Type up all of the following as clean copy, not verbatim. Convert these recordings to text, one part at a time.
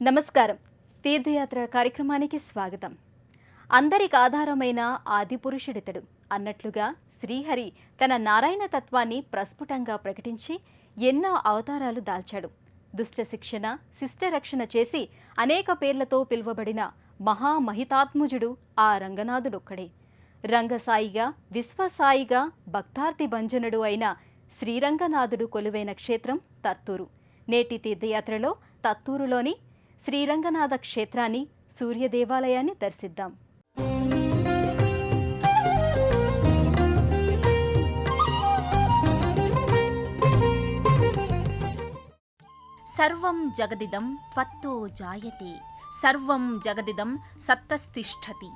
నమస్కారం. తీర్థయాత్ర కార్యక్రమానికి స్వాగతం. అందరికి ఆధారమైన ఆదిపురుషుడితడు అన్నట్లుగా శ్రీహరి తన నారాయణ తత్వాన్ని ప్రస్ఫుటంగా ప్రకటించి ఎన్నో అవతారాలు దాల్చాడు. దుష్ట శిక్షణ, శిష్ట రక్షణ చేసి అనేక పేర్లతో పిలువబడిన మహామహితాత్ముజుడు ఆ రంగనాథుడొక్కడే. రంగసాయిగా, విశ్వసాయిగా, భక్తార్తి భంజనుడు అయిన శ్రీరంగనాథుడు కొలువైన క్షేత్రం తత్తూరు. నేటి తీర్థయాత్రలో తత్తూరులోని శ్రీరంగనాథ క్షేత్రాన్ని, సూర్య దేవాలయాన్ని దర్శిద్దాం. సర్వం జగదిదం త్వత్తో జాయతే, సర్వం జగదిదం సత్తస్థిష్ఠతి.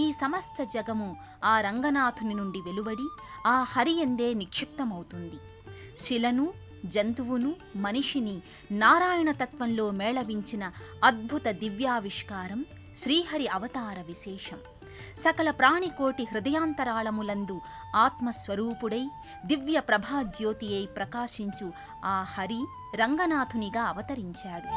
ఈ సమస్త జగము ఆ రంగనాథుని నుండి వెలువడి ఆ హరియందే నిక్షిప్తమవుతుంది. శిలను, జంతువును, మనిషిని నారాయణ తత్వంలో మేళవించిన అద్భుత దివ్యావిష్కారం శ్రీహరి అవతార విశేషం. సకల ప్రాణికోటి హృదయాంతరాళములందు ఆత్మస్వరూపుడై దివ్య ప్రభాజ్యోతి అయి ప్రకాశించు ఆ హరి రంగనాథునిగా అవతరించాడు.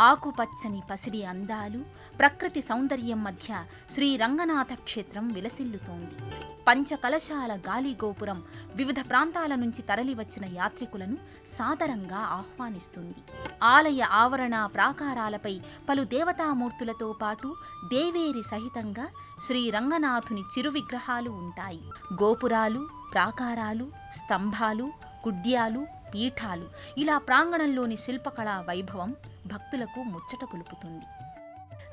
ఆకుపచ్చని పసిడి అందాలు, ప్రకృతి సౌందర్యం మధ్య శ్రీ రంగనాథ క్షేత్రం విలసిల్లుతోంది. పంచకలశాల గాలిగోపురం వివిధ ప్రాంతాల నుంచి తరలివచ్చిన యాత్రికులను సాదరంగా ఆహ్వానిస్తుంది. ఆలయ ఆవరణ ప్రాకారాలపై పలు దేవతామూర్తులతో పాటు దేవేరి సహితంగా శ్రీ రంగనాథుని చిరు విగ్రహాలు ఉంటాయి. గోపురాలు, ప్రాకారాలు, స్తంభాలు, కుడ్యాలు, పీఠాలు, ఇలా ప్రాంగణంలోని శిల్పకళా వైభవం భక్తులకు ముచ్చట కొలుపుతుంది.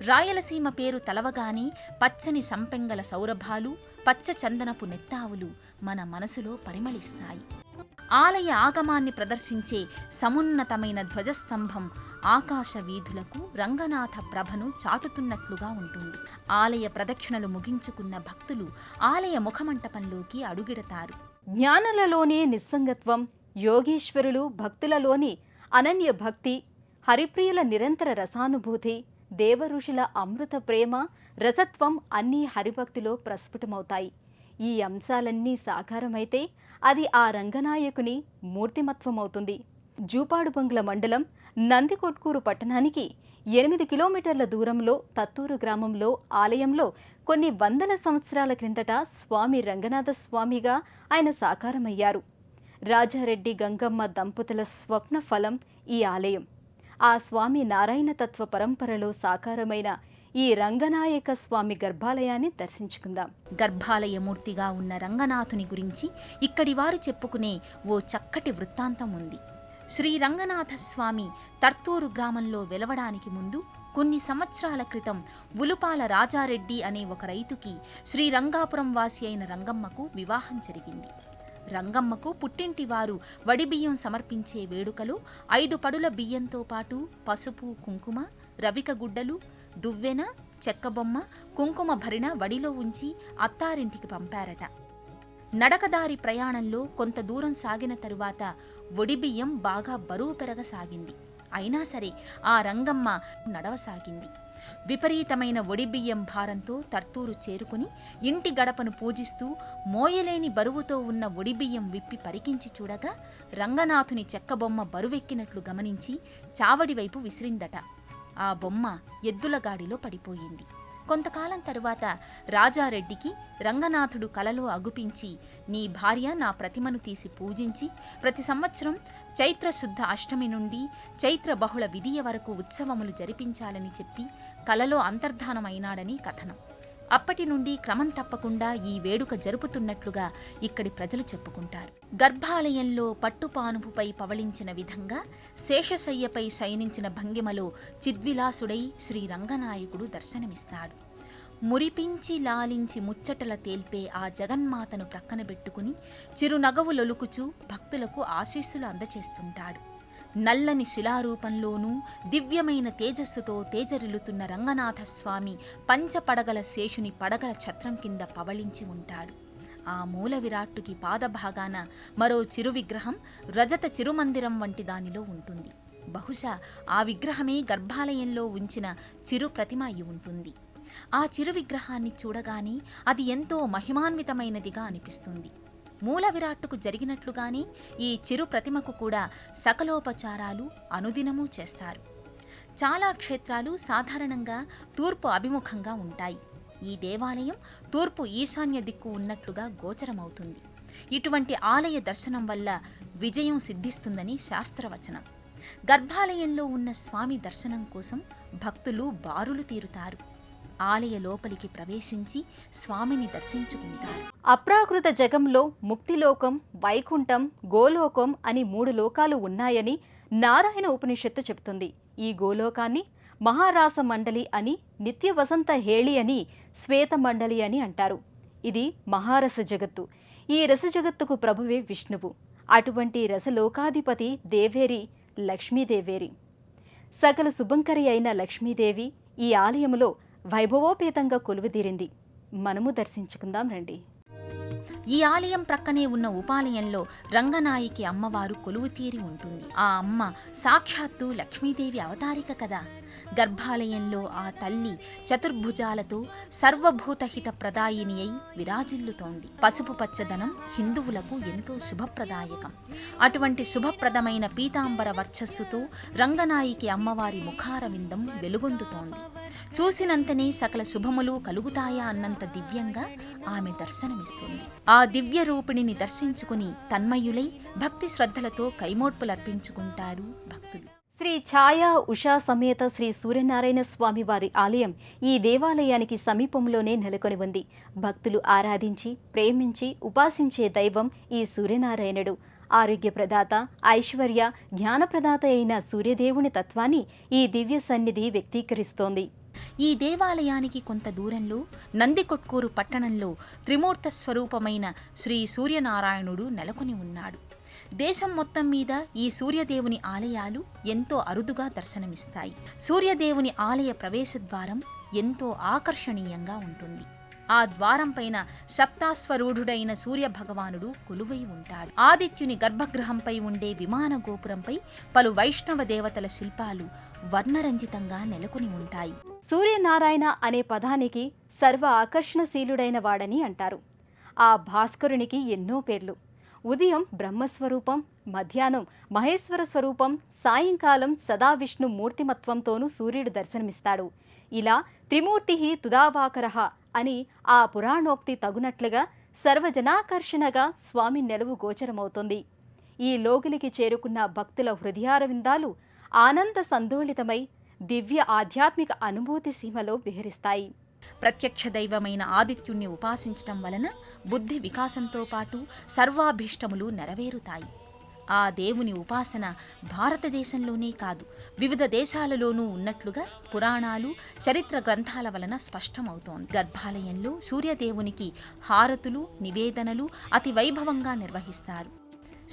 రాయలసీమ పేరు తలవగానే పచ్చని సంపెంగల సౌరభాలు, పచ్చ చందనపు నెత్తావులు మన మనసులో పరిమళిస్తాయి. ఆలయ ఆగమాన్ని ప్రదర్శించే సమున్నతమైన ధ్వజస్తంభం ఆకాశ వీధులకు రంగనాథ ప్రభను చాటుతున్నట్లుగా ఉంటుంది. ఆలయ ప్రదక్షిణలు ముగించుకున్న భక్తులు ఆలయ ముఖమంటపంలోకి అడుగిడతారు. జ్ఞానులలోనే నిస్సంగత్వం, యోగీశ్వరులు భక్తులలోని అనన్య భక్తి, హరిప్రియుల నిరంతర రసానుభూతి, దేవఋషుల అమృత ప్రేమ, రసత్వం అన్నీ హరిభక్తిలో ప్రస్ఫుటమవుతాయి. ఈ అంశాలన్నీ సాకారమైతే అది ఆ రంగనాయకుని మూర్తిమత్వమవుతుంది. జూపాడుబంగ్ల మండలం నందికొట్కూరు పట్టణానికి 8 కిలోమీటర్ల దూరంలో తత్తూరు గ్రామంలో ఆలయంలో కొన్ని వందల సంవత్సరాల క్రిందట స్వామి రంగనాథ స్వామిగా ఆయన సాకారమయ్యారు. రాజారెడ్డి గంగమ్మ దంపతుల స్వప్న ఫలం ఈ ఆలయం. ఆ స్వామి నారాయణ తత్వ పరంపరలో సాకారమైన ఈ రంగనాయక స్వామి గర్భాలయాన్ని దర్శించుకుందాం. గర్భాలయమూర్తిగా ఉన్న రంగనాథుని గురించి ఇక్కడి వారు చెప్పుకునే ఓ చక్కటి వృత్తాంతం ఉంది. శ్రీ రంగనాథ స్వామి తర్తూరు గ్రామంలో వెలవడానికి ముందు కొన్ని సంవత్సరాల క్రితం ఉలుపాల రాజారెడ్డి అనే ఒక రైతుకి శ్రీరంగాపురం వాసి అయిన రంగమ్మకు వివాహం జరిగింది. రంగమ్మకు పుట్టింటి వారు వడిబియ్యం సమర్పించే వేడుకలో 5 పడుల బియ్యంతో పాటు పసుపు, కుంకుమ, రవిక గుడ్డలు, దువ్వెన, చెక్కబొమ్మ, కుంకుమ భరిణ వడిలో ఉంచి అత్తారింటికి పంపారట. నడకదారి ప్రయాణంలో కొంత దూరం సాగిన తరువాత వడిబియ్యం బాగా బరువు పెరగసాగింది. అయినా సరే ఆ రంగమ్మ నడవసాగింది. విపరీతమైన ఒడిబియ్యం భారంతో తర్తూరు చేరుకుని ఇంటి గడపను పూజిస్తూ మోయలేని బరువుతో ఉన్న ఒడిబియ్యం విప్పి పరికించి చూడగా రంగనాథుని చెక్కబొమ్మ బరువెక్కినట్లు గమనించి చావడివైపు విసిరిందట. ఆ బొమ్మ ఎద్దుల గాడిలో పడిపోయింది. కొంతకాలం తరువాత రాజారెడ్డికి రంగనాథుడు కలలో అగుపించి, నీ భార్య నా ప్రతిమను తీసి పూజించి ప్రతి సంవత్సరం చైత్రశుద్ధ అష్టమి నుండి చైత్ర బహుళ విధియ వరకు ఉత్సవములు జరిపించాలని చెప్పి కలలో అంతర్ధానమైనాడని కథనం. అప్పటి నుండి క్రమం తప్పకుండా ఈ వేడుక జరుపుతున్నట్లుగా ఇక్కడి ప్రజలు చెప్పుకుంటారు. గర్భాలయంలో పట్టుపానుపుపై పవళించిన విధంగా శేషశయ్యపై శయనించిన భంగిమలో చిద్విలాసుడై శ్రీ రంగనాయకుడు దర్శనమిస్తాడు. మురిపించి లాలించి ముచ్చటల తేల్పే ఆ జగన్మాతను ప్రక్కన పెట్టుకుని చిరునగవులొలుకుచూ భక్తులకు ఆశీస్సులు అందచేస్తుంటాడు. నల్లని శిలారూపంలోనూ దివ్యమైన తేజస్సుతో తేజరిల్లుతున్న రంగనాథస్వామి పంచపడగల శేషుని పడగల ఛత్రం కింద పవళించి ఉంటాడు. ఆ మూల విరాట్టుకి పాదభాగాన మరో చిరు విగ్రహం రజత చిరుమందిరం వంటి దానిలో ఉంటుంది. బహుశా ఆ విగ్రహమే గర్భాలయంలో ఉంచిన చిరు ప్రతిమ అయి ఉంటుంది. ఆ చిరు విగ్రహాన్ని చూడగానే అది ఎంతో మహిమాన్వితమైనదిగా అనిపిస్తుంది. మూల విరాట్టుకు జరిగినట్లుగానే ఈ చిరు ప్రతిమకు కూడా సకలోపచారాలు అనుదినమూ చేస్తారు. చాలా క్షేత్రాలు సాధారణంగా తూర్పు అభిముఖంగా ఉంటాయి. ఈ దేవాలయం తూర్పు ఈశాన్య దిక్కు ఉన్నట్లుగా గోచరమవుతుంది. ఇటువంటి ఆలయ దర్శనం వల్ల విజయం సిద్ధిస్తుందని శాస్త్రవచనం. గర్భాలయంలో ఉన్న స్వామి దర్శనం కోసం భక్తులు బారులు తీరుతారు. ఆలయ లోపలికి ప్రవేశించి స్వామిని దర్శించుకుంటారు. అప్రాకృత జగంలో ముక్తిలోకం, వైకుంఠం, గోలోకం అని 3 లోకాలు ఉన్నాయని నారాయణ ఉపనిషత్తు చెబుతుంది. ఈ గోలోకాన్ని మహారాస మండలి అని, నిత్య వసంత హేళి అని, శ్వేత మండలి అని అంటారు. ఇది మహారస జగత్తు. ఈ రస జగత్తుకు ప్రభువే విష్ణువు. అటువంటి రసలోకాధిపతి దేవేరి లక్ష్మీదేవేరి. సకల శుభంకరి అయిన లక్ష్మీదేవి ఈ ఆలయములో వైభవోపేతంగా కొలువుదీరింది. మనము దర్శించుకుందాం రండి. ఈ ఆలయం ప్రక్కనే ఉన్న ఉపాలయంలో రంగనాయకి అమ్మవారు కొలువుతీరి ఉంటుంది. ఆ అమ్మ సాక్షాత్తు లక్ష్మీదేవి అవతారిక కదా. గర్భాలయంలో ఆ తల్లి చతుర్భుజాలతో సర్వభూతహిత ప్రదాయిని అయి విరాజిల్లుతోంది. పసుపు పచ్చదనం హిందువులకు ఎంతో శుభప్రదాయకం. అటువంటి శుభప్రదమైన పీతాంబర వర్చస్సుతో రంగనాయకి అమ్మవారి ముఖారవిందం వెలుగొందుతోంది. చూసినంతనే సకల శుభములు కలుగుతాయా అన్నంత దివ్యంగా ఆమె దర్శనమిస్తుంది. ఆ దివ్య రూపిణిని దర్శించుకుని తన్మయులై భక్తి శ్రద్ధలతో కైమోడ్పులర్పించుకుంటారు భక్తులు. శ్రీ ఛాయా ఉషా సమేత శ్రీ సూర్యనారాయణ స్వామి వారి ఆలయం ఈ దేవాలయానికి సమీపంలోనే నెలకొని ఉంది. భక్తులు ఆరాధించి ప్రేమించి ఉపాసించే దైవం ఈ సూర్యనారాయణుడు. ఆరోగ్యప్రదాత, ఐశ్వర్య, జ్ఞానప్రదాత అయిన సూర్యదేవుని తత్వాన్ని ఈ దివ్య సన్నిధి వ్యక్తీకరిస్తోంది. ఈ దేవాలయానికి కొంత దూరంలో నందికొట్కూరు పట్టణంలో త్రిమూర్త స్వరూపమైన శ్రీ సూర్యనారాయణుడు నెలకొని ఉన్నాడు. దేశం మొత్తం మీద ఈ సూర్యదేవుని ఆలయాలు ఎంతో అరుదుగా దర్శనమిస్తాయి. సూర్యదేవుని ఆలయ ప్రవేశద్వారం ఎంతో ఆకర్షణీయంగా ఉంటుంది. ఆ ద్వారం పైన సప్తాస్వరూఢుడైన సూర్య భగవానుడు కొలువై ఉంటాడు. ఆదిత్యుని గర్భగృహంపై ఉండే విమాన గోపురంపై పలు వైష్ణవ దేవతల శిల్పాలు వర్ణరంజితంగా నెలకొని ఉంటాయి. సూర్యనారాయణ అనే పదానికి సర్వ ఆకర్షణశీలుడైన వాడని అంటారు. ఆ భాస్కరునికి ఎన్నో పేర్లు. ఉదయం బ్రహ్మస్వరూపం, మధ్యాహ్నం మహేశ్వర స్వరూపం, సాయంకాలం సదా విష్ణు మూర్తిమత్వంతోనూ సూర్యుడు దర్శనమిస్తాడు. ఇలా త్రిమూర్తి తుదావాకరః అని ఆ పురాణోక్తి తగునట్లుగా సర్వజనాకర్షణగా స్వామి నెలవు గోచరమవుతుంది. ఈ లోగిలికి చేరుకున్న భక్తుల హృదయారవిందాలు ఆనంద సందోళితమై దివ్య ఆధ్యాత్మిక అనుభూతి సీమలో విహరిస్తాయి. ప్రత్యక్ష దైవమైన ఆదిత్యుణ్ణి ఉపాసించటం వలన బుద్ధి వికాసంతో పాటు సర్వాభీష్టములు నెరవేరుతాయి. ఆ దేవుని ఉపాసన భారతదేశంలోనే కాదు వివిధ దేశాలలోనూ ఉన్నట్లుగా పురాణాలు, చరిత్ర గ్రంథాల వలన స్పష్టమవుతోంది. గర్భాలయంలో సూర్యదేవునికి హారతులు, నివేదనలు అతి వైభవంగా నిర్వహిస్తారు.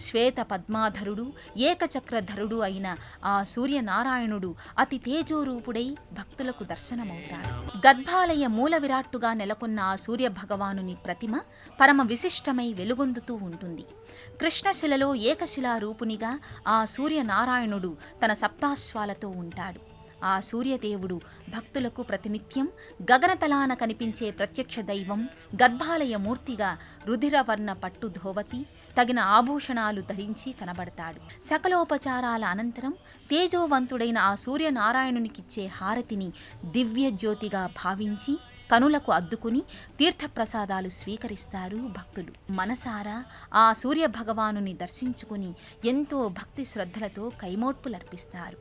శ్వేత పద్మాధరుడు, ఏకచక్రధరుడు అయిన ఆ సూర్యనారాయణుడు అతి తేజోరూపుడై భక్తులకు దర్శనమవుతాడు. గర్భాలయ మూల విరాట్టుగా నెలకొన్న ఆ సూర్య భగవానుని ప్రతిమ పరమ విశిష్టమై వెలుగొందుతూ ఉంటుంది. కృష్ణశిలలో ఏకశిలా రూపునిగా ఆ సూర్యనారాయణుడు తన సప్తాశ్వాలతో ఉంటాడు. ఆ సూర్యదేవుడు భక్తులకు ప్రతినిత్యం గగనతలాన కనిపించే ప్రత్యక్ష దైవం. గర్భాలయ మూర్తిగా రుధిరవర్ణ పట్టు ధోవతి, తగిన ఆభూషణాలు ధరించి కనబడతాడు. సకలోపచారాల అనంతరం తేజోవంతుడైన ఆ సూర్యనారాయణునికిచ్చే హారతిని దివ్య జ్యోతిగా భావించి కనులకు అద్దుకుని తీర్థప్రసాదాలు స్వీకరిస్తారు భక్తులు. మనసారా ఆ సూర్య భగవానుని దర్శించుకుని ఎంతో భక్తి శ్రద్ధలతో కైమోడ్పులర్పిస్తారు.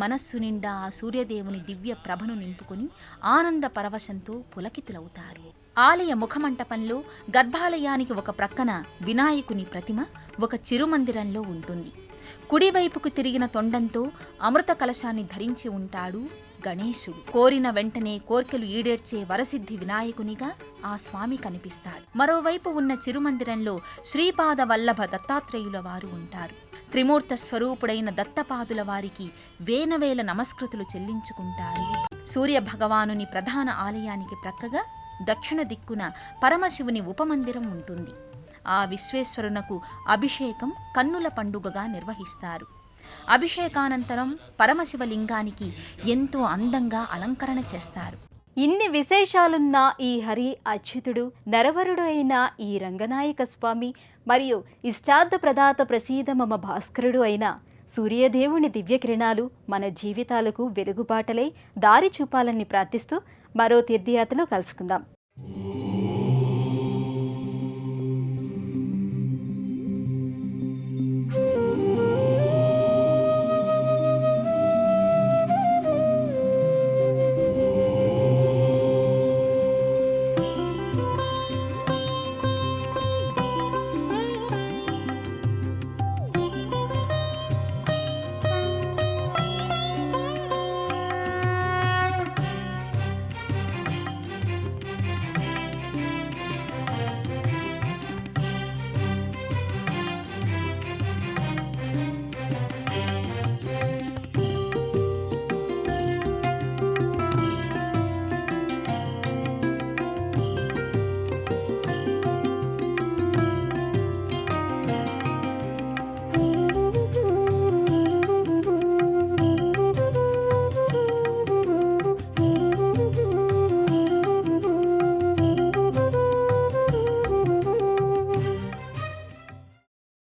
మనస్సు నిండా ఆ సూర్యదేవుని దివ్య ప్రభను నింపుకుని ఆనంద పరవశంతో పులకితులవుతారు. ఆలయ ముఖమంటపంలో గర్భాలయానికి ఒక ప్రక్కన వినాయకుని ప్రతిమ ఒక చిరుమందిరంలో ఉంటుంది. కుడివైపుకు తిరిగిన తొండంతో అమృత కలశాన్ని ధరించి ఉంటాడు గణేశుడు. కోరిన వెంటనే కోర్కెలు ఈడేర్చే వరసిద్ధి వినాయకునిగా ఆ స్వామి కనిపిస్తాడు. మరోవైపు ఉన్న చిరుమందిరంలో శ్రీపాద వల్లభ దత్తాత్రేయుల వారు ఉంటారు. త్రిమూర్త స్వరూపుడైన దత్తపాదుల వారికి వేనవేల నమస్కృతులు చెల్లించుకుంటారు. సూర్య భగవానుని ప్రధాన ఆలయానికి ప్రక్కగా దక్షిణ దిక్కున పరమశివుని ఉపమందిరం ఉంటుంది. ఆ విశ్వేశ్వరునకు అభిషేకం కన్నుల పండుగగా నిర్వహిస్తారు. అభిషేకానంతరం పరమశివలింగానికి ఎంతో అందంగా అలంకరణ చేస్తారు. ఇన్ని విశేషాలున్న ఈ హరి అచ్యుతుడు నరవరుడు అయిన ఈ రంగనాయక స్వామి మరియు ఇష్టార్థ ప్రదాత ప్రసీద మమ భాస్కరుడు అయిన సూర్యదేవుని దివ్యకిరణాలు మన జీవితాలకు వెలుగుబాటలై దారి చూపాలని ప్రార్థిస్తూ మరో తీర్థయాత్రలో కలుసుకుందాం.